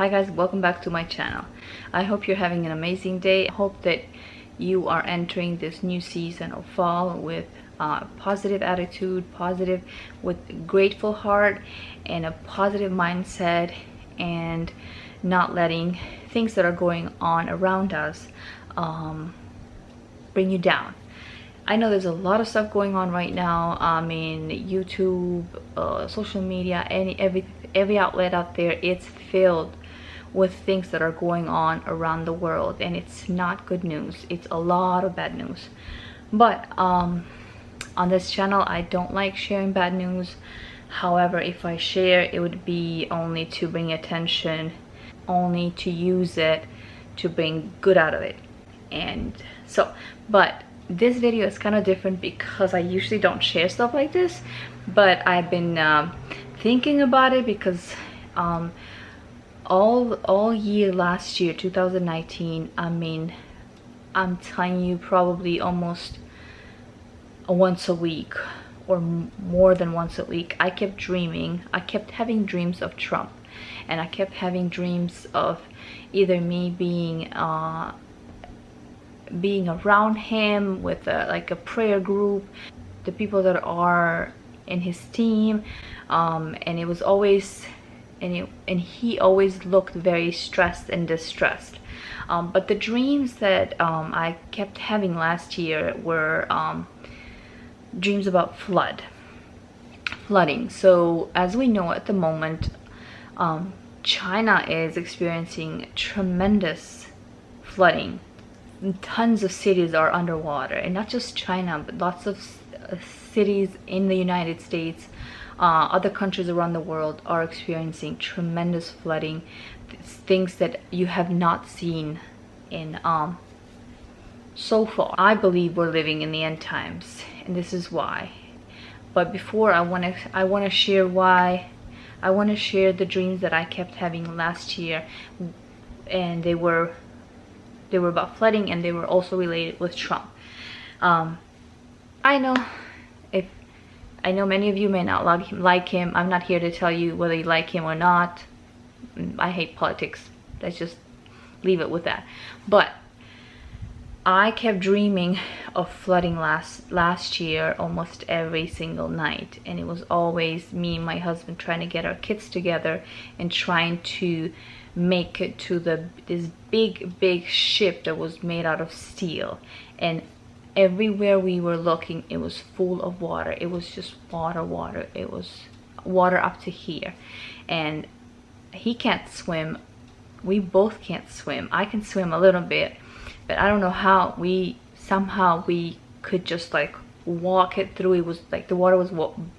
Hi guys, welcome back to my channel. I hope you're having an amazing day. I hope that you are entering this new season of fall with positive attitude, positive, with grateful heart and a positive mindset, and not letting things that are going on around us bring you down. I know there's a lot of stuff going on right now. I mean, YouTube, social media, every outlet out there, it's filled with things that are going on around the world, and it's not good news. It's a lot of bad news. But on this channel, I don't like sharing bad news. However, if I share, it would be only to bring attention, only to use it to bring good out of it. And so, but this video is kind of different because I usually don't share stuff like this, but I've been thinking about it because all year last year, 2019, I mean, I'm telling you, probably almost once a week or more than once a week, I kept having dreams of Trump, and I kept having dreams of either me being around him with like a prayer group, the people that are in his team, and it was always, and he always looked very stressed and distressed. But the dreams that I kept having last year were dreams about flooding. So as we know at the moment, China is experiencing tremendous flooding. Tons of cities are underwater, and not just China, but lots of cities in the United States, other countries around the world are experiencing tremendous flooding. It's things that you have not seen in so far. I believe we're living in the end times, and this is why. But before, I want to share why. I want to share the dreams that I kept having last year, and they were about flooding, and they were also related with Trump. I know many of you may not like him. I'm not here to tell you whether you like him or not. I hate politics. Let's just leave it with that. But I kept dreaming of flooding last year almost every single night, and it was always me and my husband trying to get our kids together and trying to make it to this big ship that was made out of steel, and everywhere we were looking, it was full of water. It was just water. It was water up to here, and he can't swim. We both can't swim. I can swim a little bit, but I don't know how somehow we could just like walk it through. It was like the water was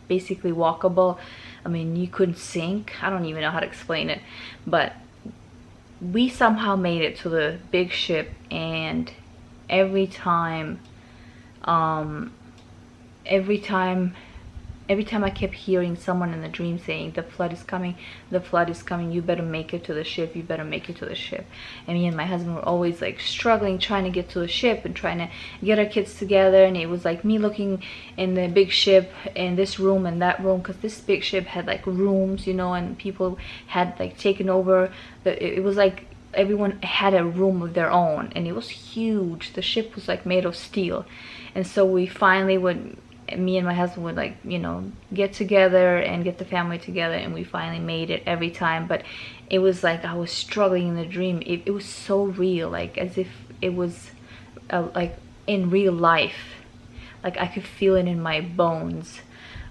basically walkable. I mean, you couldn't sink. I don't even know how to explain it, but we somehow made it to the big ship. And every time I kept hearing someone in the dream saying, the flood is coming, you better make it to the ship, you better make it to the ship. And me and my husband were always like struggling, trying to get to the ship and trying to get our kids together. And it was like me looking in the big ship, in this room and that room, because this big ship had like rooms, you know, and people had like taken over. It was like everyone had a room of their own, and it was huge. The ship was like made of steel. And so we finally me and my husband would, like, you know, get together and get the family together, and we finally made it every time. But it was like I was struggling in the dream. It was so real, like as if it was like in real life. Like I could feel it in my bones,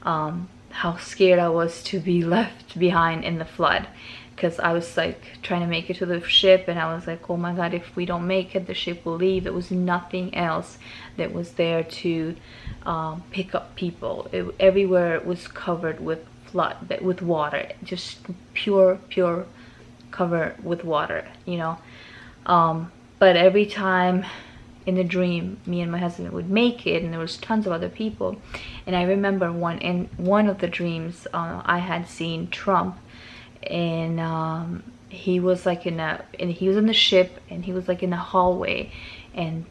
how scared I was to be left behind in the flood, because I was like trying to make it to the ship, and I was like, oh my god, if we don't make it, the ship will leave. There was nothing else that was there to pick up people. Everywhere was covered with with water, just pure cover with water, you know. But every time in the dream, me and my husband would make it, and there was tons of other people. And I remember in one of the dreams, I had seen Trump, and he was like he was in the ship, and he was like in the hallway, and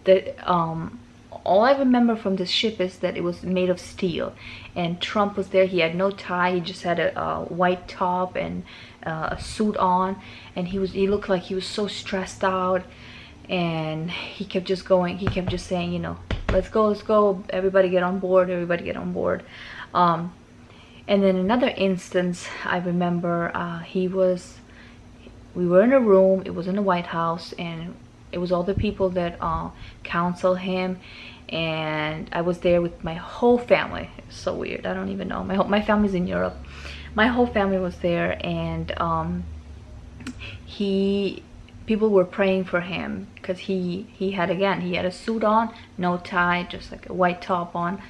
all I remember from this ship is that it was made of steel, and Trump was there. He had no tie, he just had a white top and a suit on, and he looked like he was so stressed out, and he kept just going, he kept just saying, you know, let's go, everybody get on board, everybody get on board. And then another instance I remember, we were in a room, it was in the White House, and it was all the people that counsel him, and I was there with my whole family. It's so weird, I don't even know, my family's in Europe. My whole family was there, and people were praying for him because he had a suit on, no tie, just like a white top on,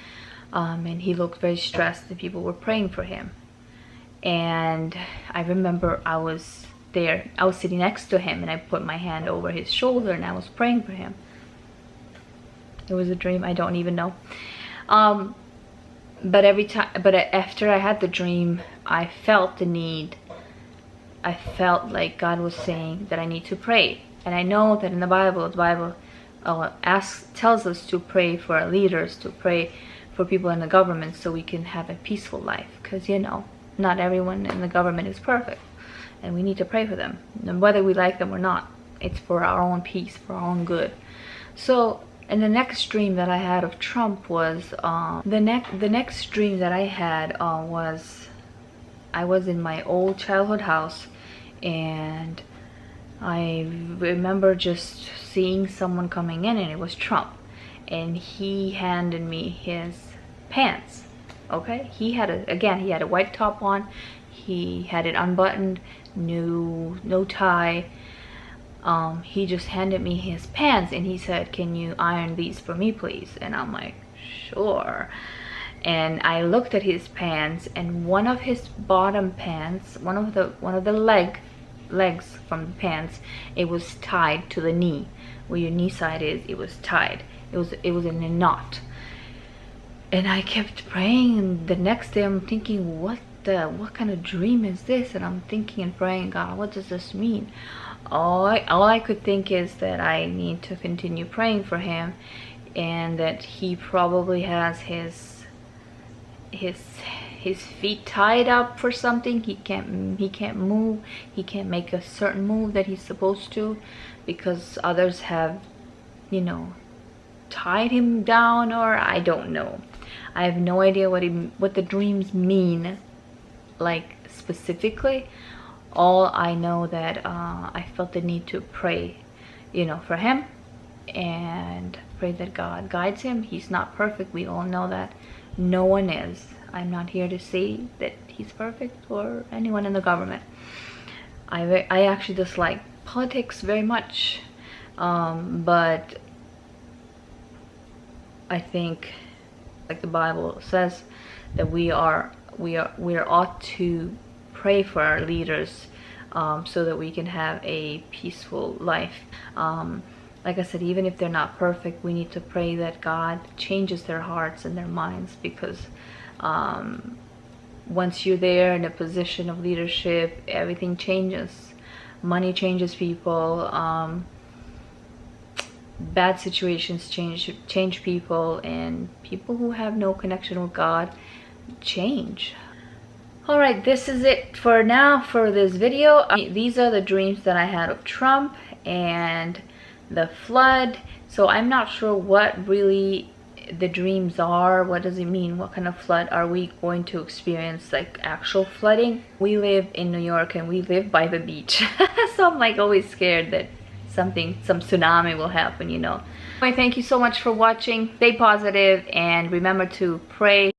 and he looked very stressed, and people were praying for him. And I remember I was there, I was sitting next to him, and I put my hand over his shoulder and I was praying for him. It was a dream, I don't even know. But after I had the dream, I felt the need. I felt like God was saying that I need to pray. And I know that in the Bible tells us to pray for our leaders, to pray for people in the government, so we can have a peaceful life. Because, you know, not everyone in the government is perfect, and we need to pray for them, and whether we like them or not, it's for our own peace, for our own good. So, and the next dream that I had of Trump was the next dream that I had was I was in my old childhood house, and I remember just seeing someone coming in, and it was Trump, and he handed me his pants. Okay, he had a white top on, he had it unbuttoned, no tie. He just handed me his pants, and he said, "Can you iron these for me, please?" And I'm like, sure. And I looked at his pants, and one of his bottom pants, one of the legs from the pants, it was tied to the knee, where your knee side is. It was tied. It was in a knot. And I kept praying, and the next day I'm thinking, what kind of dream is this? And I'm thinking and praying, God, what does this mean? All I could think is that I need to continue praying for him, and that he probably has his feet tied up for something. He can't move, he can't make a certain move that he's supposed to, because others have, you know, tied him down, or I don't know. I have no idea what the dreams mean, like specifically. All I know that I felt the need to pray, you know, for him, and pray that God guides him. He's not perfect, we all know that. No one is. I'm not here to say that he's perfect, or anyone in the government. I actually dislike politics very much, but I think, like the Bible says, that we ought to pray for our leaders, so that we can have a peaceful life. Like I said, even if they're not perfect, we need to pray that God changes their hearts and their minds, because once you're there in a position of leadership, everything changes. Money changes people, bad situations change people, and people who have no connection with God change. Alright, this is it for now for this video. These are the dreams that I had of Trump and the flood. So I'm not sure what really the dreams are. What does it mean? What kind of flood are we going to experience? Like actual flooding? We live in New York, and we live by the beach. So I'm like always scared that some tsunami will happen, you know. Anyway, thank you so much for watching. Stay positive, and remember to pray.